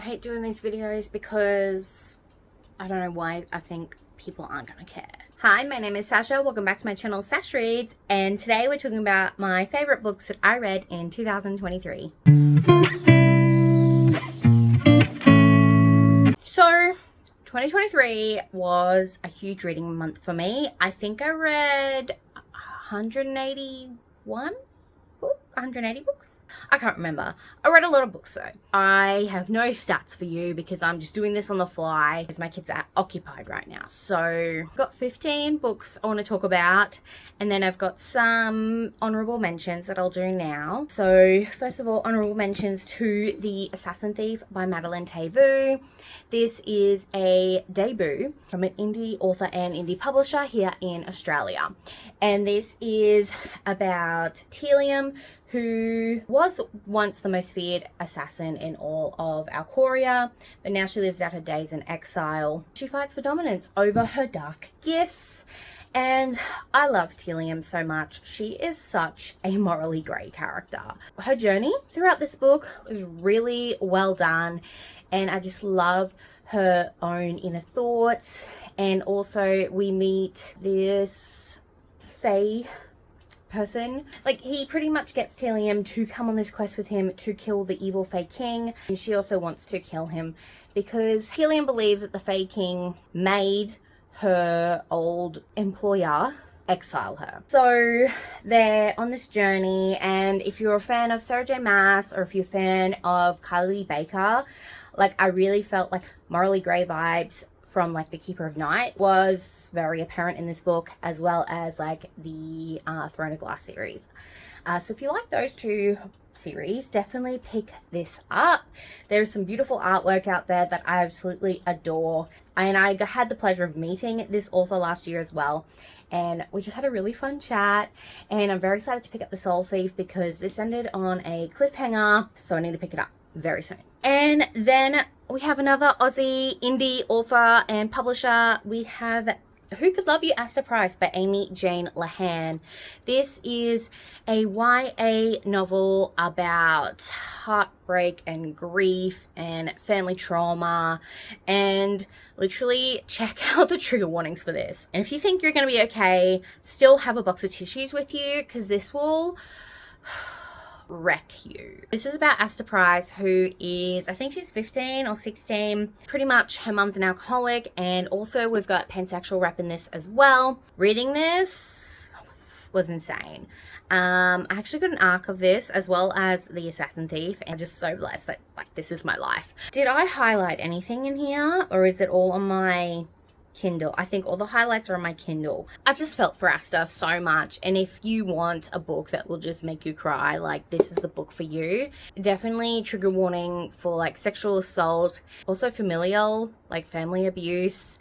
hate doing these videos because I don't know why I think people aren't gonna care. Hi, my name is Sasha. Welcome back to my channel, Sash Reads, and today we're talking about my favorite books that I read in 2023. So 2023 was a huge reading month for me. I think I read 180 books. I can't remember. I read a lot of books though. I have no stats for you because I'm just doing this on the fly because my kids are occupied right now. So I've got 15 books I want to talk about, and then I've got some honorable mentions that I'll do now. So first of all, honorable mentions to The Assassin Thief by Madeleine Tayvu. This is a debut from an indie author and indie publisher here in Australia. And this is about Telium, who was once the most feared assassin in all of Alcoria, but now she lives out her days in exile. She fights for dominance over her dark gifts, and I love Telium so much. She is such a morally grey character. Her journey throughout this book was really well done, and I just love her own inner thoughts. And also we meet this Fae person. Like, he pretty much gets Telium to come on this quest with him to kill the evil Fae King, and she also wants to kill him because Telium believes that the Fae King made her old employer exile her. So they're on this journey, and if you're a fan of Sarah J Maas or if you're a fan of Kylie Baker, like, I really felt like morally grey vibes from like The Keeper of Night was very apparent in this book, as well as like the Throne of Glass series. So if you like those two series, definitely pick this up. There's some beautiful artwork out there that I absolutely adore, and I had the pleasure of meeting this author last year as well, and we just had a really fun chat, and I'm very excited to pick up The Soul Thief because this ended on a cliffhanger, so I need to pick it up very soon. And then we have another Aussie indie author and publisher. We have Who Could Love You, Asta Price by Amy Jane Lahan. This is a YA novel about heartbreak and grief and family trauma, and literally check out the trigger warnings for this. And if you think you're going to be okay, still have a box of tissues with you because this will wreck you. This is about Asta Price, who is, I think she's 15 or 16. Pretty much her mum's an alcoholic, and also we've got pansexual rep in this as well. Reading this was insane. I actually got an arc of this as well as The Assassin Thief, and I'm just so blessed that like this is my life. Did I highlight anything in here, or is it all on my Kindle? I think all the highlights are on my Kindle. I just felt for Asta so much, and if you want a book that will just make you cry, like, this is the book for you. Definitely trigger warning for like sexual assault, also familial, like family abuse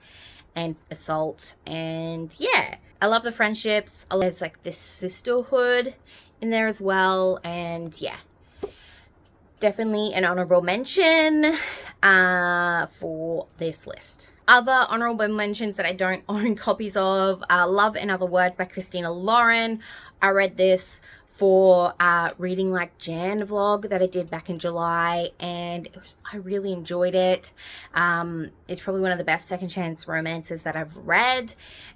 and assault. And yeah, I love the friendships. There's like this sisterhood in there as well, and yeah, definitely an honorable mention for this list. Other honorable mentions that I don't own copies of, Love in Other Words by Christina Lauren. I read this for Reading Like Jan vlog that I did back in July, and I really enjoyed it. It's probably one of the best second chance romances that I've read,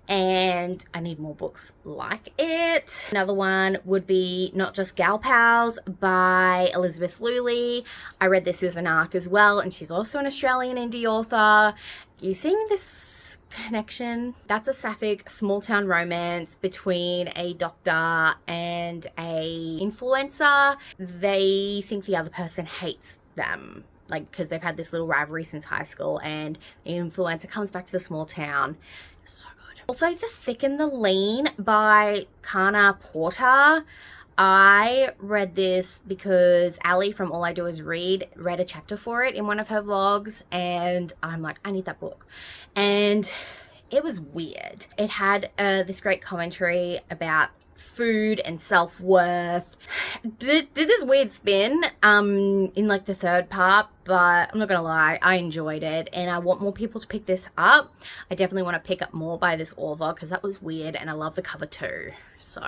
and I need more books like it. Another one would be Not Just Gal Pals by Elizabeth Lully. I read this as an arc as well, and she's also an Australian indie author. You seeing this connection? That's a sapphic small town romance between a doctor and a influencer. They think the other person hates them, like, because they've had this little rivalry since high school, and the influencer comes back to the small town. So good. Also, The Thick and the Lean by Kana Porter. I read this because Ali from All I Do Is Read read a chapter for it in one of her vlogs, and I'm like, I need that book. And it was weird. It had this great commentary about food and self-worth. Did this weird spin in like the third part, but I'm not gonna lie, I enjoyed it and I want more people to pick this up. I definitely want to pick up more by this author because that was weird and I love the cover too. So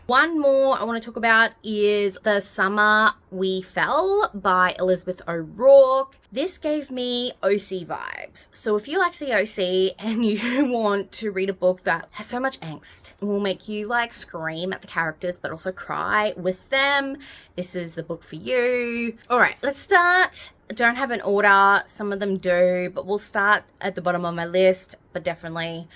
one more I want to talk about is The Summer We Fell by Elizabeth O'Rourke. This gave me OC vibes. So if you liked the OC and you want to read a book that has so much angst, will make you like scream at the characters but also cry with them, this is the book for you. All right, let's start. I don't have an order, some of them do, but we'll start at the bottom of my list, but definitely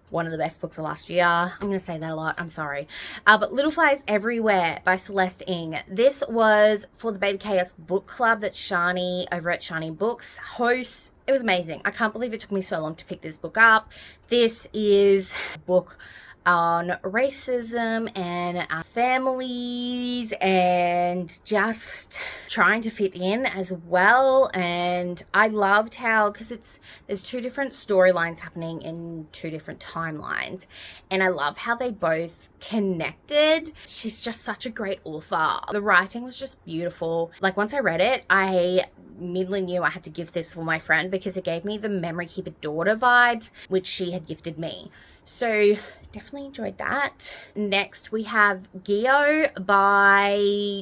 one of the best books of last year. I'm going to say that a lot, I'm sorry. But Little Flies Everywhere by Celeste Ng. This was for the Baby Chaos book club that Shani over at Shani Books hosts. It was amazing. I can't believe it took me so long to pick this book up. This is a book on racism and families and just trying to fit in as well. And I loved how, because there's two different storylines happening in two different timelines, and I love how they both connected. She's just such a great author. The writing was just beautiful. Like once I read it, I immediately knew I had to give this for my friend because it gave me the Memory Keeper daughter vibes, which she had gifted me. So definitely enjoyed that. Next we have Gyo by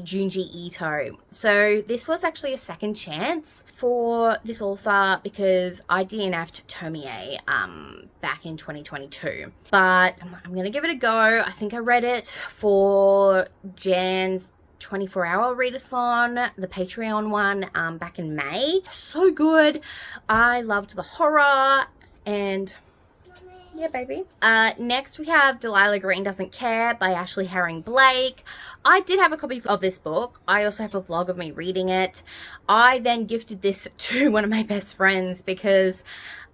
Junji Ito. So this was actually a second chance for this author because I DNF'd Tomie back in 2022. But I'm gonna give it a go. I think I read it for Jan's 24-hour readathon, the Patreon one, back in May. So good. I loved the horror and yeah, baby. Next we have Delilah Green Doesn't Care by Ashley Herring Blake. I did have a copy of this book. I also have a vlog of me reading it. I then gifted this to one of my best friends because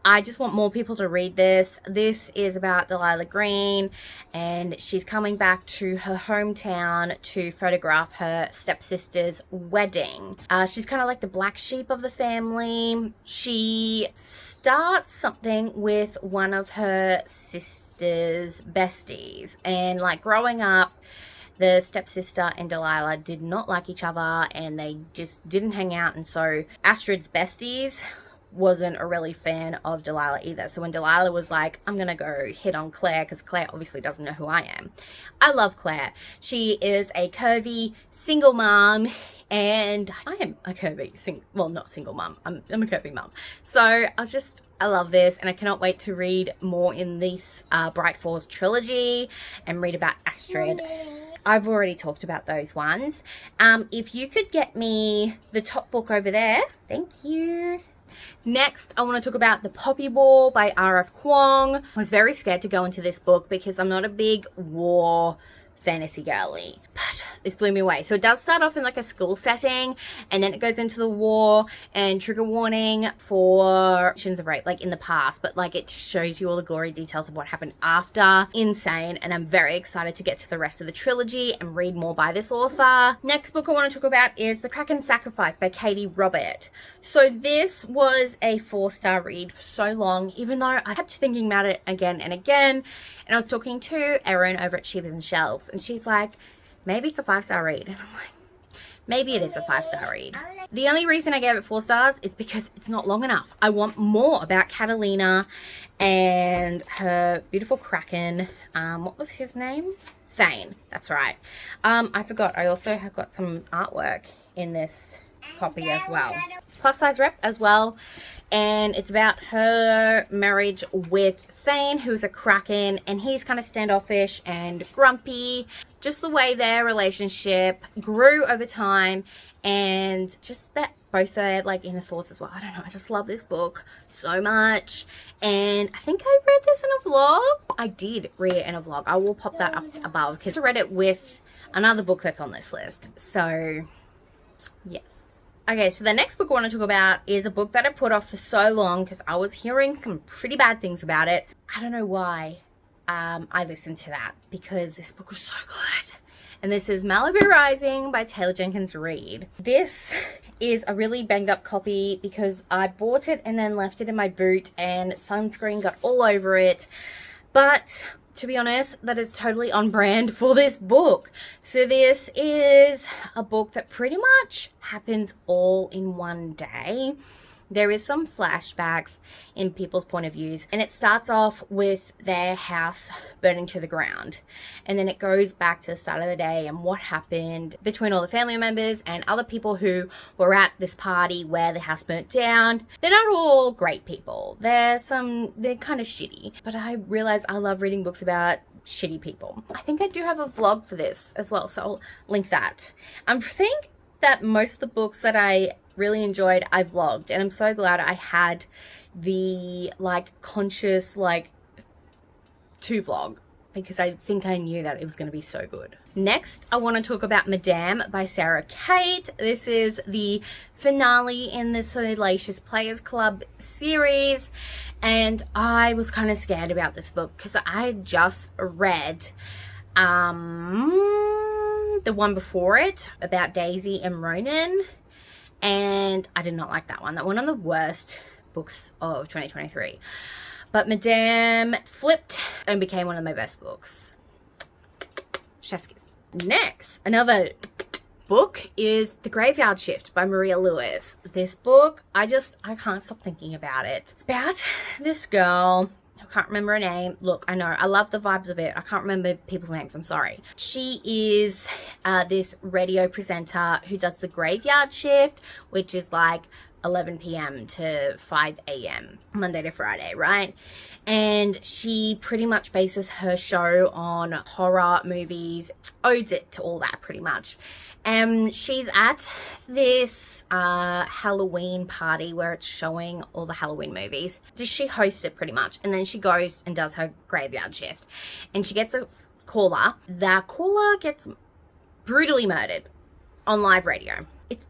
I just want more people to read this. This is about Delilah Green and she's coming back to her hometown to photograph her stepsister's wedding. She's kind of like the black sheep of the family. She starts something with one of her sister's besties, and like growing up, the stepsister and Delilah did not like each other and they just didn't hang out, and so Astrid's besties wasn't a really fan of Delilah either. So when Delilah was like, I'm gonna go hit on Claire, because Claire obviously doesn't know who I am. I love Claire. She is a curvy single mom, and I am a curvy not single mom. I'm a curvy mom. So I love this, and I cannot wait to read more in this Bright Falls trilogy and read about Astrid. I've already talked about those ones. If you could get me the top book over there, thank you. Next, I want to talk about The Poppy Ball by R.F. Kuang. I was very scared to go into this book because I'm not a big war fantasy girly, but this blew me away. So it does start off in like a school setting, and then it goes into the war, and trigger warning for actions of rape, like in the past, but like it shows you all the gory details of what happened after. Insane. And I'm very excited to get to the rest of the trilogy and read more by this author. Next book I want to talk about is The Kraken Sacrifice by Katie Robert. So this was a 4-star read for so long, even though I kept thinking about it again and again. And I was talking to Erin over at Shivers and Shelves, and she's like, maybe it's a 5-star read. And I'm like, maybe it is a 5-star read. The only reason I gave it 4 stars is because it's not long enough. I want more about Catalina and her beautiful Kraken. What was his name? Thane. That's right. I forgot. I also have got some artwork in this copy as well. Plus size rep as well. And it's about her marriage with Thane, who's a Kraken, and he's kind of standoffish and grumpy. Just the way their relationship grew over time, and just that both their like inner thoughts as well. I don't know, I just love this book so much. And I think I read this in a vlog. I did read it in a vlog. I will pop that up above because I read it with another book that's on this list. So yes. Okay, so the next book I want to talk about is a book that I put off for so long because I was hearing some pretty bad things about it. I don't know why I listened to that, because this book was so good. And this is Malibu Rising by Taylor Jenkins Reid. This is a really banged up copy because I bought it and then left it in my boot and sunscreen got all over it. But to be honest, that is totally on brand for this book. So this is a book that pretty much happens all in one day. There is some flashbacks in people's point of views, and it starts off with their house burning to the ground, and then it goes back to the start of the day and what happened between all the family members and other people who were at this party where the house burnt down. They're not all great people. They're kind of shitty, but I realize I love reading books about shitty people. I think I do have a vlog for this as well, so I'll link that. I think that most of the books that I really enjoyed, I vlogged, and I'm so glad I had the conscious to vlog, because I think I knew that it was going to be so good. Next, I want to talk about Madame by Sarah Kate. This is the finale in the Salacious Players Club series, and I was kind of scared about this book because I had just read the one before it about Daisy and Ronan, and I did not like that one. That one of the worst books of 2023. But Madame flipped and became one of my best books. Chef's kiss. Next, another book is The Graveyard Shift by Maria Lewis. This book, I can't stop thinking about it. It's about this girl, I can't remember her name. Look, I know, I love the vibes of it. I can't remember people's names, I'm sorry. She is this radio presenter who does the graveyard shift, which is 11 p.m. to 5 a.m. Monday to Friday, right? And she pretty much bases her show on horror movies, owes it to all that pretty much. And she's at this Halloween party where it's showing all the Halloween movies. She hosts it pretty much, and then she goes and does her graveyard shift, and she gets a caller. The caller gets brutally murdered on live radio. It's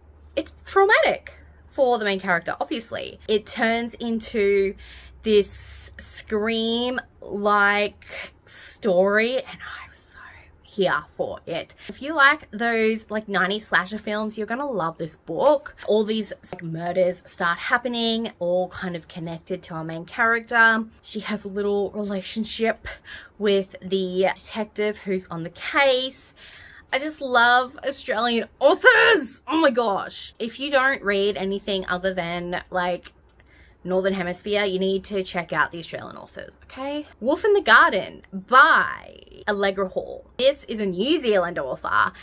traumatic for the main character, obviously. It turns into this Scream-like story, and I was so here for it. If you like those 90s slasher films, you're gonna love this book. All these murders start happening, all kind of connected to our main character. She has a little relationship with the detective who's on the case. I just love Australian authors. Oh my gosh. If you don't read anything other than Northern Hemisphere, you need to check out the Australian authors, okay? Wolf in the Garden by Allegra Hall. This is a New Zealand author.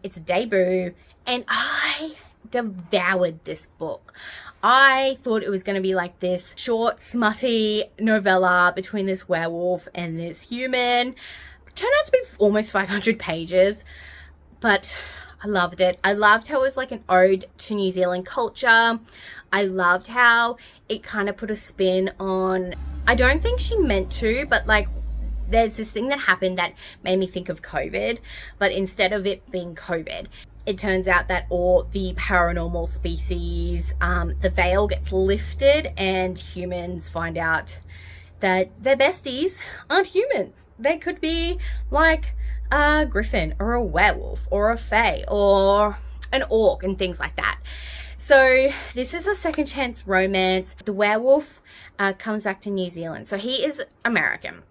It's a debut, and I devoured this book. I thought it was going to be this short, smutty novella between this werewolf and this human. Turned out to be almost 500 pages, but I loved it. I loved how it was an ode to New Zealand culture. I loved how it kind of put a spin on, I don't think she meant to, but there's this thing that happened that made me think of COVID, but instead of it being COVID, it turns out that all the paranormal species, the veil gets lifted, and humans find out that their besties aren't humans. They could be a griffin or a werewolf or a fae or an orc and things like that. So this is a second chance romance. The werewolf comes back to New Zealand. So he is American,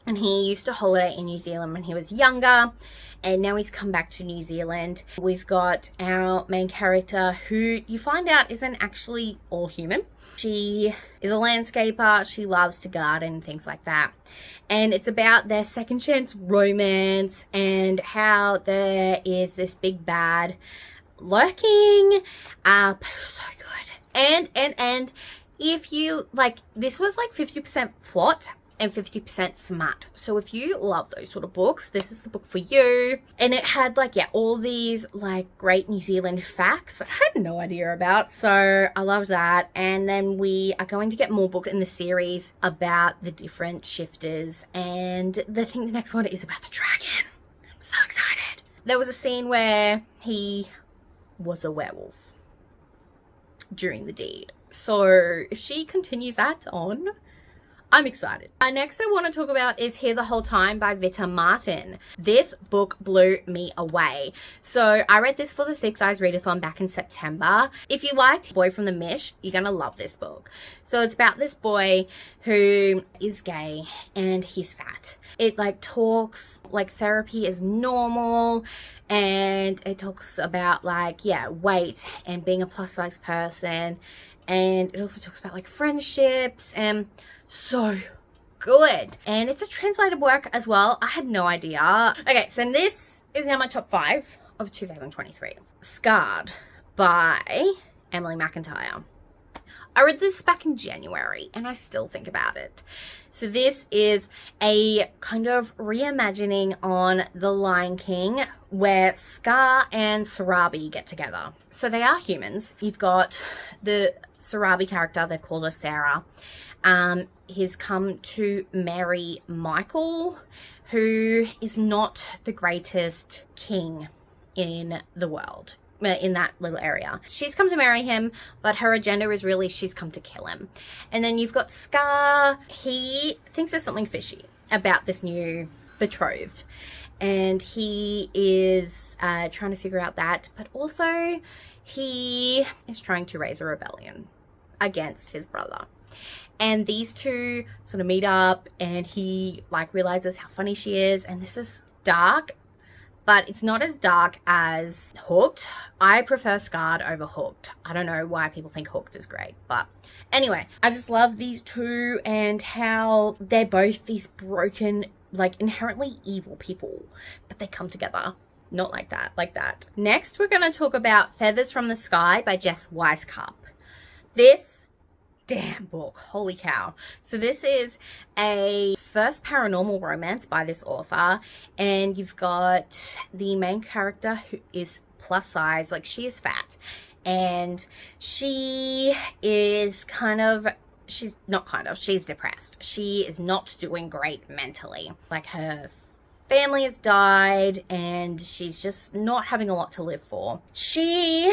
and he used to holiday in New Zealand when he was younger, and now he's come back to New Zealand. We've got our main character, who you find out isn't actually all human. She is a landscaper. She loves to garden and things like that. And it's about their second chance romance and how there is this big bad lurking. But it was so good. And if you this was 50% plot and 50% smart. So if you love those sort of books, this is the book for you. And it had all these great New Zealand facts that I had no idea about. So I loved that. And then we are going to get more books in the series about the different shifters. And I think the next one is about the dragon. I'm so excited. There was a scene where he was a werewolf during the deed. So if she continues that on, I'm excited. Next I want to talk about is Here the Whole Time by Vita Martin. This book blew me away. So I read this for the Thick Thighs Readathon back in September. If you liked Boy from the Mish, you're going to love this book. So it's about this boy who is gay and he's fat. It like talks like therapy is normal, and it talks about like, yeah, weight and being a plus size person. And it also talks about like friendships, and so good. And it's a translated work as well. I had no idea. Okay, so this is now my top 5 of 2023. Scarred by Emily McIntyre. I read this back in January and I still think about it. So this is a kind of reimagining on The Lion King where Scar and Sarabi get together. So they are humans. You've got the Sarabi character, they've called her Sarah. He's come to marry Michael, who is not the greatest king in the world, in that little area. She's come to marry him, but her agenda is really she's come to kill him. And then you've got Scar. He thinks there's something fishy about this new betrothed, and he is trying to figure out that, but also he is trying to raise a rebellion against his brother. And these two sort of meet up, and he like realizes how funny she is. And this is dark, but it's not as dark as Hooked. I prefer Scarred over Hooked. I don't know why people think Hooked is great, but anyway, I just love these two and how they're both these broken, like inherently evil people, but they come together. Not like that, like that. Next, we're going to talk about Feathers from the Sky by Jess Weisskopf. This damn book, holy cow. So this is a first paranormal romance by this author, and you've got the main character who is plus size, like she is fat, and she is she's depressed. She is not doing great mentally. Like her family has died and she's just not having a lot to live for. She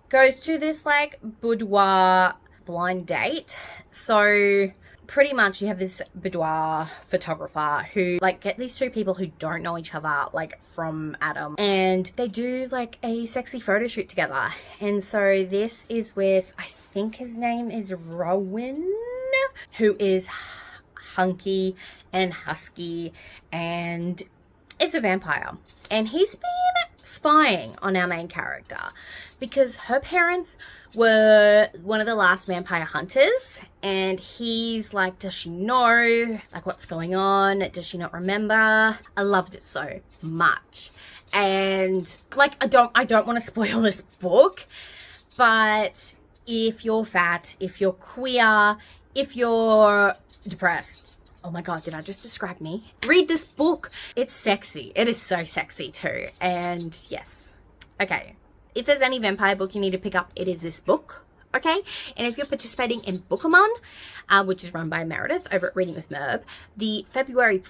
goes to this like boudoir blind date. So pretty much you have this boudoir photographer who like get these two people who don't know each other like from Adam, and they do like a sexy photo shoot together. And so this is with, I think his name is Rowan, who is hunky and husky and is a vampire, and he's been spying on our main character because her parents were one of the last vampire hunters, and he's like, does she know like what's going on? Does she not remember? I loved it so much. And like I don't want to spoil this book, but if you're fat, if you're queer, if you're depressed, oh my god, did I just describe me? Read this book. It's sexy. It is so sexy too. And yes. Okay. If there's any vampire book you need to pick up, it is this book. Okay? And if you're participating in Bookamon, which is run by Meredith over at Reading with Merb, the February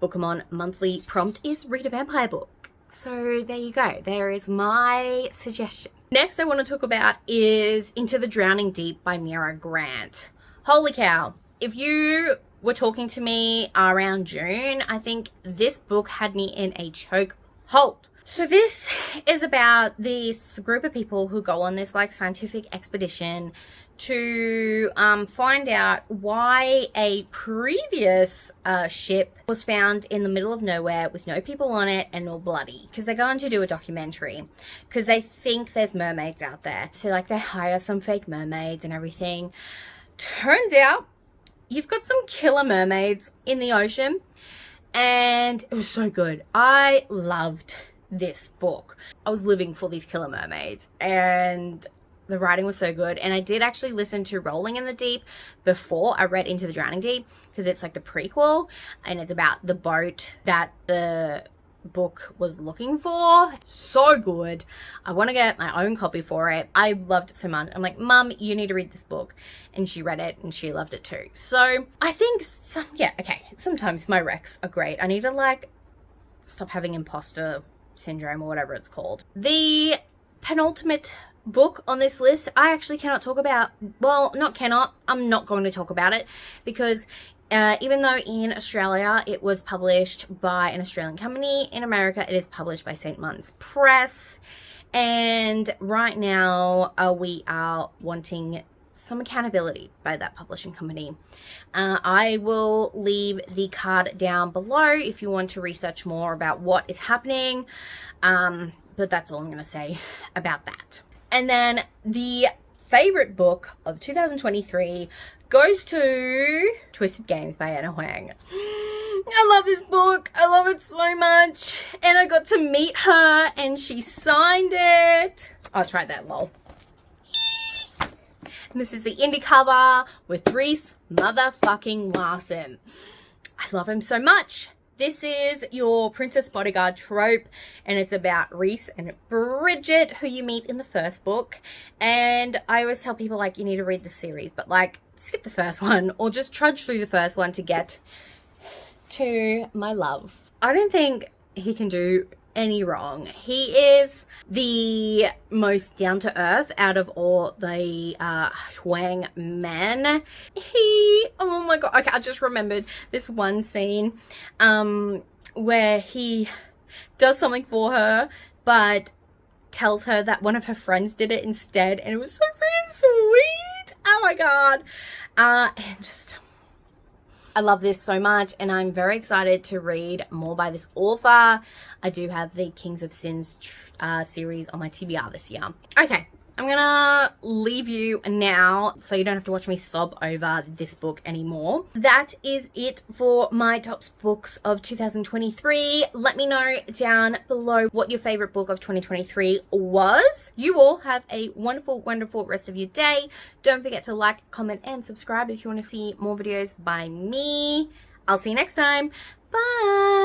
Bookamon monthly prompt is read a vampire book. So there you go. There is my suggestion. Next I want to talk about is Into the Drowning Deep by Mira Grant. Holy cow. If you were talking to me around June, I think this book had me in a choke hold. So this is about this group of people who go on this like scientific expedition to find out why a previous ship was found in the middle of nowhere with no people on it and all bloody, because they're going to do a documentary because they think there's mermaids out there. So like they hire some fake mermaids and everything. Turns out you've got some killer mermaids in the ocean, and it was so good. I loved this book. I was living for these killer mermaids, and the writing was so good. And I did actually listen to Rolling in the Deep before I read Into the Drowning Deep, because it's like the prequel and it's about the boat that the book was looking for. So good. I want to get my own copy for it. I loved it so much. I'm like, Mum, you need to read this book. And she read it and she loved it too. So I think sometimes my recs are great. I need to like stop having imposter syndrome or whatever it's called. The penultimate book on this list I actually cannot talk about. Well, not cannot, I'm not going to talk about it because Even though in Australia it was published by an Australian company, in America it is published by St. Martin's Press. And right now we are wanting some accountability by that publishing company. I will leave the card down below if you want to research more about what is happening. But that's all I'm going to say about that. And then the favorite book of 2023 goes to Twisted Games by Anna Huang. I love this book. I love it so much. And I got to meet her and she signed it. I'll try that, lol. And this is the indie cover with Reese motherfucking Larson. I love him so much. This is your princess bodyguard trope, and it's about Reese and Bridget, who you meet in the first book. And I always tell people, like, you need to read the series, but, like, skip the first one or just trudge through the first one to get to my love. I don't think he can do any wrong. He is the most down-to-earth out of all the Huang men. Oh my god, okay, I just remembered this one scene where he does something for her but tells her that one of her friends did it instead, and it was so freaking sweet. Oh my god. And just, I love this so much, and I'm very excited to read more by this author. I do have the Kings of Sins series on my TBR this year. Okay, I'm gonna leave you now so you don't have to watch me sob over this book anymore. That is it for my top books of 2023. Let me know down below what your favorite book of 2023 was. You all have a wonderful, wonderful rest of your day. Don't forget to like, comment, and subscribe if you want to see more videos by me. I'll see you next time. Bye.